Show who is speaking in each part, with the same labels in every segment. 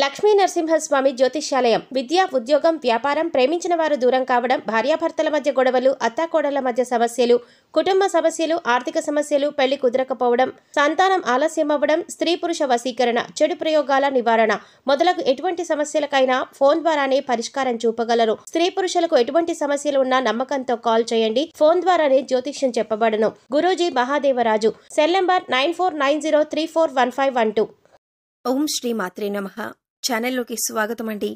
Speaker 1: లక్ష్మీ నరసింహస్వామి జ్యోతిష్యాలయం. విద్య, ఉద్యోగం, వ్యాపారం, ప్రేమించిన వారు దూరం కావడం, భార్యాభర్తల మధ్య గొడవలు, అత్తాకోడళ్ల మధ్య సమస్యలు, కుటుంబ సమస్యలు, ఆర్థిక సమస్యలు, పెళ్లి కుదరకపోవడం, సంతానం ఆలస్యం అవ్వడం, స్త్రీ పురుష వశీకరణ, చెడు ప్రయోగాల నివారణ మొదలగు ఎటువంటి సమస్యలకైనా ఫోన్ ద్వారానే పరిష్కారం చూపగలరు. స్త్రీ పురుషులకు ఎటువంటి సమస్యలు ఉన్నా నమ్మకంతో కాల్ చేయండి. ఫోన్ ద్వారానే జ్యోతిష్యం చెప్పబడను. గురూజీ మహాదేవరాజు. Cell number 9490341512.
Speaker 2: ఓం శ్రీ మాత్రే నమః. ఛానల్లోకి స్వాగతం అండి.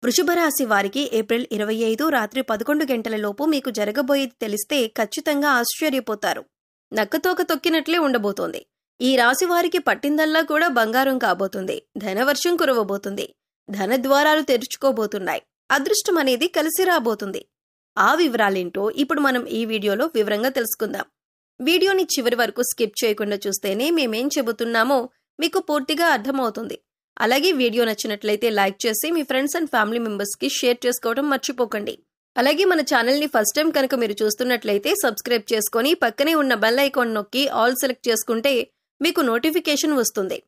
Speaker 2: వృషభ రాశి వారికి ఏప్రిల్ 25 రాత్రి 11 గంటల లోపు మీకు జరగబోయేది తెలిస్తే ఖచ్చితంగా ఆశ్చర్యపోతారు. నక్కతోక తొక్కినట్లే ఉండబోతోంది. ఈ రాశి వారికి పట్టిందల్లా కూడా బంగారం కాబోతుంది. ధనవర్షం కురవబోతుంది. ధన ద్వారాలు తెరుచుకోబోతున్నాయి. అదృష్టం అనేది కలిసి రాబోతుంది. ఆ వివరాలేంటో ఇప్పుడు మనం ఈ వీడియోలో వివరంగా తెలుసుకుందాం. వీడియోని చివరి వరకు స్కిప్ చేయకుండా చూస్తేనే మేమేం చెబుతున్నామో మీకు పూర్తిగా అర్థమవుతుంది. అలాగే వీడియో నచ్చినట్లయితే లైక్ చేసి మీ ఫ్రెండ్స్ అండ్ ఫ్యామిలీ మెంబర్స్ కి షేర్ చేసుకోవడం మర్చిపోకండి. అలాగే మన ఛానల్ ని ఫస్ట్ టైం కనుక మీరు చూస్తున్నట్లయితే సబ్స్క్రైబ్ చేసుకుని పక్కనే ఉన్న బెల్ ఐకాన్ నొక్కి ఆల్ సెలెక్ట్ చేసుకుంటే మీకు నోటిఫికేషన్ వస్తుంది.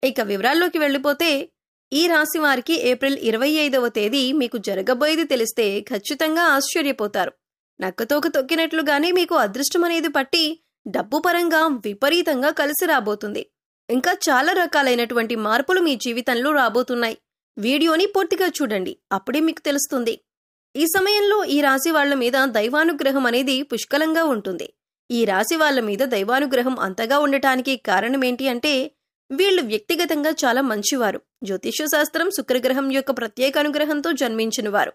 Speaker 2: ఇక వివరాల్లోకి వెళ్లిపోతే ఈ రాశి వారికి ఏప్రిల్ 25వ తేదీ మీకు జరగబోయేది తెలిస్తే ఖచ్చితంగా ఆశ్చర్యపోతారు. నక్కతోక తొక్కినట్లుగానే మీకు అదృష్టం అనేది పట్టి డబ్బు పరంగా విపరీతంగా కలిసి రాబోతుంది. ఇంకా చాలా రకాలైనటువంటి మార్పులు మీ జీవితంలో రాబోతున్నాయి. వీడియోని పూర్తిగా చూడండి, అప్పుడే మీకు తెలుస్తుంది. ఈ సమయంలో ఈ రాశి వాళ్ల మీద దైవానుగ్రహం అనేది పుష్కలంగా ఉంటుంది. ఈ రాశి వాళ్ల మీద దైవానుగ్రహం అంతగా ఉండటానికి కారణమేంటి అంటే వీళ్లు వ్యక్తిగతంగా చాలా మంచివారు. జ్యోతిష్య శాస్త్రం శుక్రగ్రహం యొక్క ప్రత్యేక అనుగ్రహంతో జన్మించినవారు.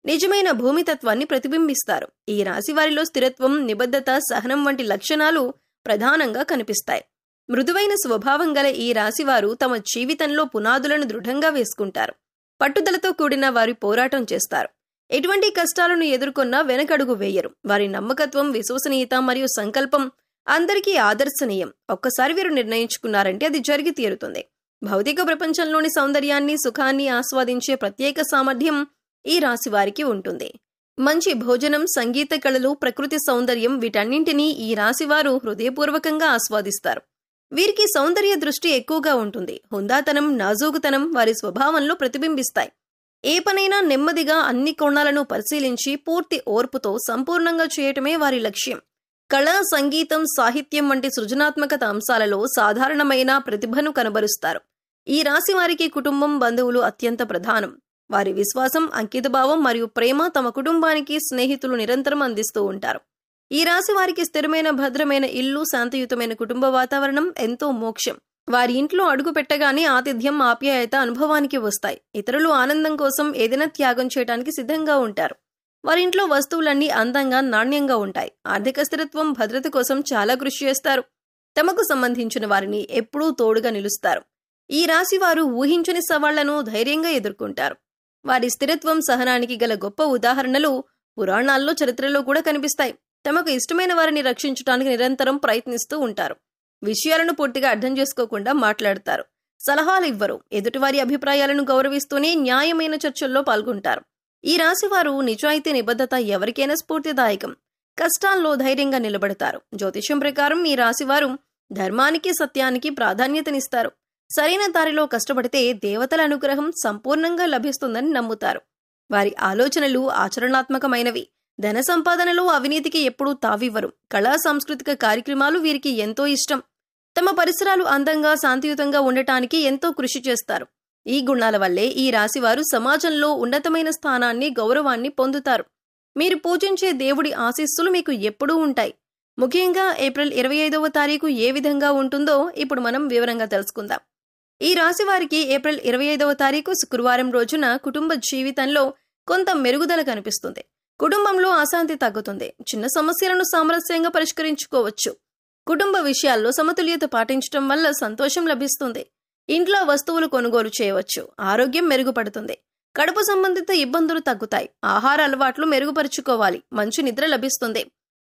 Speaker 2: నిజమైన భూమితత్వాన్ని ప్రతిబింబిస్తారు. ఈ రాశి వారిలో స్థిరత్వం, నిబద్ధత, సహనం వంటి లక్షణాలు ప్రధానంగా కనిపిస్తాయి. మృదువైన స్వభావం గల ఈ రాశివారు తమ జీవితంలో పునాదులను దృఢంగా వేసుకుంటారు. పట్టుదలతో కూడిన వారి పోరాటం చేస్తారు. ఎటువంటి కష్టాలను ఎదుర్కొన్నా వెనకడుగు వేయరు. వారి నమ్మకత్వం, విశ్వసనీయత మరియు సంకల్పం అందరికీ ఆదర్శనీయం. ఒక్కసారి వీరు నిర్ణయించుకున్నారంటే అది జరిగి తీరుతుంది. భౌతిక ప్రపంచంలోని సౌందర్యాన్ని, సుఖాన్ని ఆస్వాదించే ప్రత్యేక సామర్థ్యం ఈ రాశి వారికి ఉంటుంది. మంచి భోజనం, సంగీత కళలు, ప్రకృతి సౌందర్యం వీటన్నింటినీ ఈ రాశివారు హృదయపూర్వకంగా ఆస్వాదిస్తారు. వీరికి సౌందర్య దృష్టి ఎక్కువగా ఉంటుంది. హుందాతనం, నాజూకుతనం వారి స్వభావంలో ప్రతిబింబిస్తాయి. ఏ పనైనా నెమ్మదిగా అన్ని కోణాలను పరిశీలించి పూర్తి ఓర్పుతో సంపూర్ణంగా చేయటమే వారి లక్ష్యం. కళ, సంగీతం, సాహిత్యం వంటి సృజనాత్మకత అంశాలలో సాధారణమైన ప్రతిభను కనబరుస్తారు. ఈ రాశి వారికి కుటుంబం, బంధువులు అత్యంత ప్రధానం. వారి విశ్వాసం, అంకితభావం మరియు ప్రేమ తమ కుటుంబానికి, స్నేహితులు నిరంతరం అందిస్తూ ఉంటారు. ఈ రాశి వారికి స్థిరమైన, భద్రమైన ఇల్లు, శాంతియుతమైన కుటుంబ వాతావరణం ఎంతో మోక్షం. వారి ఇంట్లో అడుగు పెట్టగానే ఆతిథ్యం, ఆప్యాయత అనుభవానికి వస్తాయి. ఇతరులు ఆనందం కోసం ఏదైనా త్యాగం చేయడానికి సిద్ధంగా ఉంటారు. వారింట్లో వస్తువులన్నీ అందంగా, నాణ్యంగా ఉంటాయి. ఆర్థిక స్థిరత్వం, భద్రత కోసం చాలా కృషి చేస్తారు. తమకు సంబంధించిన వారిని ఎప్పుడూ తోడుగా నిలుస్తారు. ఈ రాశి వారు ఊహించని సవాళ్లను ధైర్యంగా ఎదుర్కొంటారు. వారి స్థిరత్వం, సహనానికి గల గొప్ప ఉదాహరణలు పురాణాల్లో, చరిత్రలో కూడా కనిపిస్తాయి. తమకు ఇష్టమైన వారిని రక్షించడానికి నిరంతరం ప్రయత్నిస్తూ ఉంటారు. విషయాలను పూర్తిగా అర్థం చేసుకోకుండా మాట్లాడతారు. సలహాలు ఇవ్వరు. ఎదుటివారి అభిప్రాయాలను గౌరవిస్తూనే న్యాయమైన చర్చల్లో పాల్గొంటారు. ఈ రాశివారు నిజాయితీ, నిబద్ధత ఎవరికైనా స్ఫూర్తిదాయకం. కష్టాల్లో ధైర్యంగా నిలబడతారు. జ్యోతిష్యం ప్రకారం ఈ రాశివారు ధర్మానికి, సత్యానికి ప్రాధాన్యతనిస్తారు. సరైన దారిలో కష్టపడితే దేవతల అనుగ్రహం సంపూర్ణంగా లభిస్తుందని నమ్ముతారు. వారి ఆలోచనలు ఆచరణాత్మకమైనవి. ధన సంపాదనలో అవినీతికి ఎప్పుడూ తావివ్వరు. కళా, సాంస్కృతిక కార్యక్రమాలు వీరికి ఎంతో ఇష్టం. తమ పరిసరాలు అందంగా, శాంతియుతంగా ఉండటానికి ఎంతో కృషి చేస్తారు. ఈ గుణాల వల్లే ఈ రాశివారు సమాజంలో ఉన్నతమైన స్థానాన్ని, గౌరవాన్ని పొందుతారు. మీరు పూజించే దేవుడి ఆశీస్సులు మీకు ఎప్పుడూ ఉంటాయి. ముఖ్యంగా ఏప్రిల్ 25వ తారీఖు ఏ విధంగా ఉంటుందో ఇప్పుడు మనం వివరంగా తెలుసుకుందాం. ఈ రాశివారికి ఏప్రిల్ 25వ తారీఖు శుక్రవారం రోజున కుటుంబ జీవితంలో కొంత మెరుగుదల కనిపిస్తుంది. కుటుంబంలో అశాంతి తగ్గుతుంది. చిన్న సమస్యలను సామరస్యంగా పరిష్కరించుకోవచ్చు. కుటుంబ విషయాల్లో సమతుల్యత పాటించడం వల్ల సంతోషం లభిస్తుంది. ఇంట్లో వస్తువులు కొనుగోలు చేయవచ్చు. ఆరోగ్యం మెరుగుపడుతుంది. కడుపు సంబంధిత ఇబ్బందులు తగ్గుతాయి. ఆహార అలవాట్లు మెరుగుపరుచుకోవాలి. మంచి నిద్ర లభిస్తుంది.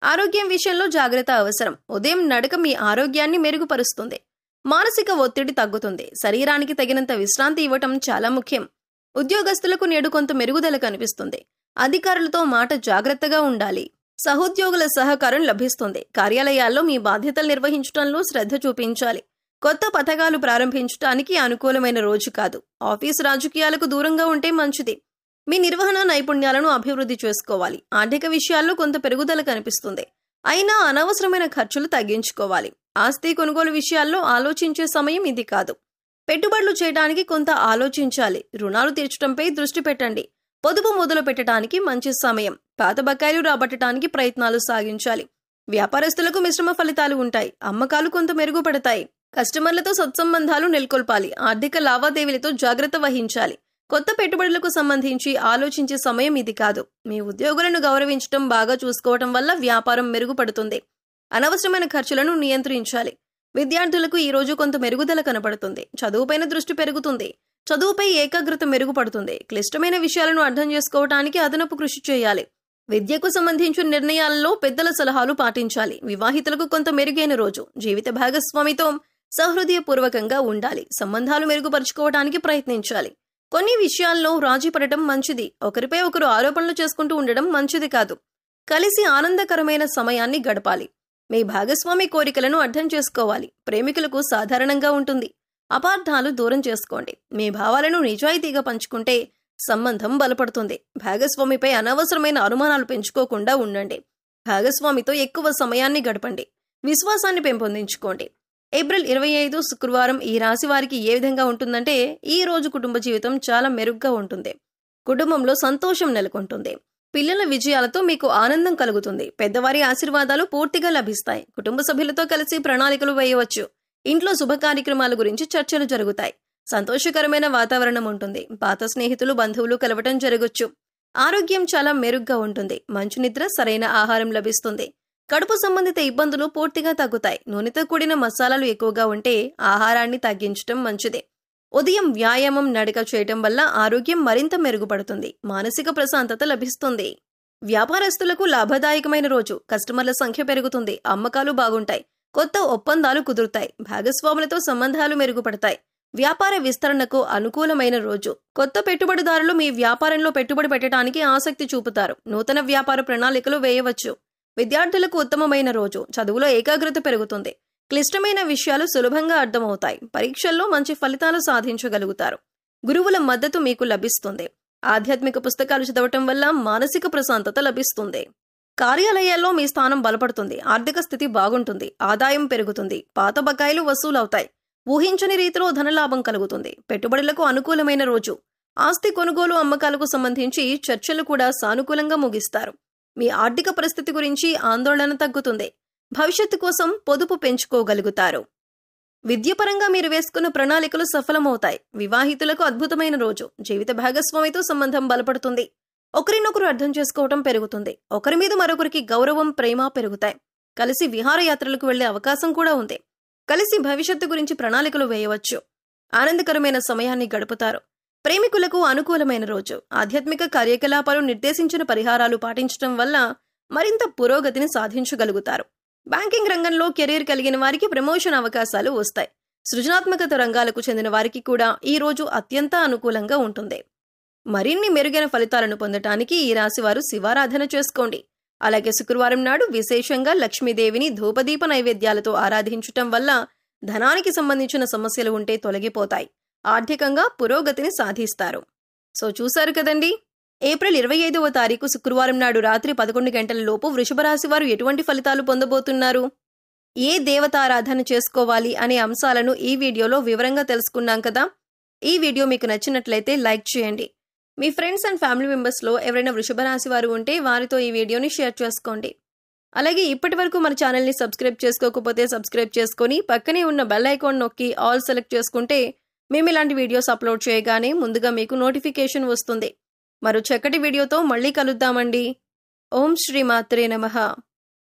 Speaker 2: ఆరోగ్యం విషయంలో జాగ్రత్త అవసరం. ఉదయం నడక మీ ఆరోగ్యాన్ని మెరుగుపరుస్తుంది. మానసిక ఒత్తిడి తగ్గుతుంది. శరీరానికి తగినంత విశ్రాంతి ఇవ్వటం చాలా ముఖ్యం. ఉద్యోగస్తులకు నేడు కొంత మెరుగుదల కనిపిస్తుంది. అధికారులతో మాట జాగ్రత్తగా ఉండాలి. సహోద్యోగుల సహకారం లభిస్తుంది. కార్యాలయాల్లో మీ బాధ్యతలు నిర్వహించడంలో శ్రద్ధ చూపించాలి. కొత్త పథకాలు ప్రారంభించడానికి అనుకూలమైన రోజు కాదు. ఆఫీసు రాజకీయాలకు దూరంగా ఉంటే మంచిది. మీ నిర్వహణ నైపుణ్యాలను అభివృద్ధి చేసుకోవాలి. ఆర్థిక విషయాల్లో కొంత పెరుగుదల కనిపిస్తుంది. అయినా అనవసరమైన ఖర్చులు తగ్గించుకోవాలి. ఆస్తి కొనుగోలు విషయాల్లో ఆలోచించే సమయం ఇది కాదు. పెట్టుబడులు చేయడానికి కొంత ఆలోచించాలి. రుణాలు తీర్చడంపై దృష్టి పెట్టండి. పొదుపు మొదలు పెట్టడానికి మంచి సమయం. పాత బకాయిలు రాబట్టడానికి ప్రయత్నాలు సాగించాలి. వ్యాపారస్తులకు మిశ్రమ ఫలితాలు ఉంటాయి. అమ్మకాలు కొంత మెరుగుపడతాయి. కస్టమర్లతో సత్సంబంధాలు నెలకొల్పాలి. ఆర్థిక లావాదేవీలతో జాగ్రత్త వహించాలి. కొత్త పెట్టుబడులకు సంబంధించి ఆలోచించే సమయం ఇది కాదు. మీ ఉద్యోగులను గౌరవించడం, బాగా చూసుకోవటం వల్ల వ్యాపారం మెరుగుపడుతుంది. అనవసరమైన ఖర్చులను నియంత్రించాలి. విద్యార్థులకు ఈ రోజు కొంత మెరుగుదల కనపడుతుంది. చదువుపైన దృష్టి పెరుగుతుంది. చదువుపై ఏకాగ్రత మెరుగుపడుతుంది. క్లిష్టమైన విషయాలను అర్థం చేసుకోవటానికి అదనపు కృషి చేయాలి. విద్యకు సంబంధించిన నిర్ణయాలలో పెద్దల సలహాలు పాటించాలి. వివాహితులకు కొంత మెరుగైన రోజు. జీవిత భాగస్వామితో సహృదయపూర్వకంగా ఉండాలి. సంబంధాలు మెరుగుపరుచుకోవడానికి ప్రయత్నించాలి. కొన్ని విషయాల్లో రాజీ పడటం మంచిది. ఒకరిపై ఒకరు ఆరోపణలు చేసుకుంటూ ఉండడం మంచిది కాదు. కలిసి ఆనందకరమైన సమయాన్ని గడపాలి. మీ భాగస్వామి కోరికలను అర్థం చేసుకోవాలి. ప్రేమికులకు సాధారణంగా ఉంటుంది. అపార్థాలు దూరం చేసుకోండి. మీ భావాలను నిజాయితీగా పంచుకుంటే సంబంధం బలపడుతుంది. భాగస్వామిపై అనవసరమైన అనుమానాలు పెంచుకోకుండా ఉండండి. భాగస్వామితో ఎక్కువ సమయాన్ని గడపండి. విశ్వాసాన్ని పెంపొందించుకోండి. ఏప్రిల్ 25 శుక్రవారం ఈ రాశి వారికి ఏ విధంగా ఉంటుందంటే, ఈ రోజు కుటుంబ జీవితం చాలా మెరుగ్గా ఉంటుంది. కుటుంబంలో సంతోషం నెలకొంటుంది. పిల్లల విజయాలతో మీకు ఆనందం కలుగుతుంది. పెద్దవారి ఆశీర్వాదాలు పూర్తిగా లభిస్తాయి. కుటుంబ సభ్యులతో కలిసి ప్రణాళికలు వేయవచ్చు. ఇంట్లో శుభ కార్యక్రమాల గురించి చర్చలు జరుగుతాయి. సంతోషకరమైన వాతావరణం ఉంటుంది. పాత స్నేహితులు, బంధువులు కలవటం జరగొచ్చు. ఆరోగ్యం చాలా మెరుగ్గా ఉంటుంది. మంచి నిద్ర, సరైన ఆహారం లభిస్తుంది. కడుపు సంబంధిత ఇబ్బందులు పూర్తిగా తగ్గుతాయి. నూనెతో కూడిన మసాలాలు ఎక్కువగా ఉంటే ఆహారాన్ని తగ్గించడం మంచిది. ఉదయం వ్యాయామం, నడక చేయటం వల్ల ఆరోగ్యం మరింత మెరుగుపడుతుంది. మానసిక ప్రశాంతత లభిస్తుంది. వ్యాపారస్తులకు లాభదాయకమైన రోజు. కస్టమర్ల సంఖ్య పెరుగుతుంది. అమ్మకాలు బాగుంటాయి. కొత్త ఒప్పందాలు కుదురుతాయి. భాగస్వాములతో సంబంధాలు మెరుగుపడతాయి. వ్యాపార విస్తరణకు అనుకూలమైన రోజు. కొత్త పెట్టుబడిదారులు మీ వ్యాపారంలో పెట్టుబడి పెట్టడానికి ఆసక్తి చూపుతారు. నూతన వ్యాపార ప్రణాళికలు వేయవచ్చు. విద్యార్థులకు ఉత్తమమైన రోజు. చదువులో ఏకాగ్రత పెరుగుతుంది. క్లిష్టమైన విషయాలు సులభంగా అర్థమవుతాయి. పరీక్షల్లో మంచి ఫలితాలు సాధించగలుగుతారు. గురువుల మద్దతు మీకు లభిస్తుంది. ఆధ్యాత్మిక పుస్తకాలు చదవటం వల్ల మానసిక ప్రశాంతత లభిస్తుంది. కార్యాలయాల్లో మీ స్థానం బలపడుతుంది. ఆర్థిక స్థితి బాగుంటుంది. ఆదాయం పెరుగుతుంది. పాత బకాయిలు వసూలవుతాయి. ఊహించని రీతిలో ధనలాభం కలుగుతుంది. పెట్టుబడులకు అనుకూలమైన రోజు. ఆస్తి కొనుగోలు, అమ్మకాలకు సంబంధించి చర్చలు కూడా సానుకూలంగా ముగిస్తారు. మీ ఆర్థిక పరిస్థితి గురించి ఆందోళన తగ్గుతుంది. భవిష్యత్తు కోసం పొదుపు పెంచుకోగలుగుతారు. విద్యపరంగా మీరు వేసుకున్న ప్రణాళికలు సఫలమవుతాయి. వివాహితులకు అద్భుతమైన రోజు. జీవిత భాగస్వామితో సంబంధం బలపడుతుంది. ఒకరినొకరు అర్థం చేసుకోవటం పెరుగుతుంది. ఒకరి మీద మరొకరికి గౌరవం, ప్రేమ పెరుగుతాయి. కలిసి విహారయాత్రలకు వెళ్లే అవకాశం కూడా ఉంది. కలిసి భవిష్యత్తు గురించి ప్రణాళికలు వేయవచ్చు. ఆనందకరమైన సమయాన్ని గడుపుతారు. ప్రేమికులకు అనుకూలమైన రోజు. ఆధ్యాత్మిక కార్యకలాపాలు, నిర్దేశించిన పరిహారాలు పాటించడం వల్ల మరింత పురోగతిని సాధించగలుగుతారు. బ్యాంకింగ్ రంగంలో కెరీర్ కలిగిన వారికి ప్రమోషన్ అవకాశాలు వస్తాయి. సృజనాత్మకత రంగాలకు చెందిన వారికి కూడా ఈ రోజు అత్యంత అనుకూలంగా ఉంటుంది. మరిన్ని మెరుగైన ఫలితాలను పొందటానికి ఈ రాశివారు శివారాధన చేసుకోండి. అలాగే శుక్రవారం నాడు విశేషంగా లక్ష్మీదేవిని ధూపదీప నైవేద్యాలతో ఆరాధించటం వల్ల ధనానికి సంబంధించిన సమస్యలు ఉంటే తొలగిపోతాయి. ఆర్థికంగా పురోగతిని సాధిస్తారు. సో చూశారు కదండి, ఏప్రిల్ 25వ తారీఖు శుక్రవారం నాడు రాత్రి 11 గంటల లోపు వృషభ రాశి వారు ఎటువంటి ఫలితాలు పొందబోతున్నారు, ఏ దేవతారాధన చేసుకోవాలి అనే అంశాలను ఈ వీడియోలో వివరంగా తెలుసుకున్నాం కదా. ఈ వీడియో మీకు నచ్చినట్లయితే లైక్ చేయండి. మీ ఫ్రెండ్స్ అండ్ ఫ్యామిలీ మెంబర్స్లో ఎవరైనా వృషభ రాశి వారు ఉంటే వారితో ఈ వీడియోని షేర్ చేసుకోండి. అలాగే ఇప్పటి వరకు మన ఛానల్ని సబ్స్క్రైబ్ చేసుకోకపోతే సబ్స్క్రైబ్ చేసుకొని పక్కనే ఉన్న బెల్ ఐకాన్ నొక్కి ఆల్ సెలెక్ట్ చేసుకుంటే మేము ఇలాంటి వీడియోస్ అప్లోడ్ చేయగానే ముందుగా మీకు నోటిఫికేషన్ వస్తుంది. మరో చక్కటి వీడియోతో మళ్ళీ కలుద్దామండి. ఓం శ్రీ మాత్రే నమః.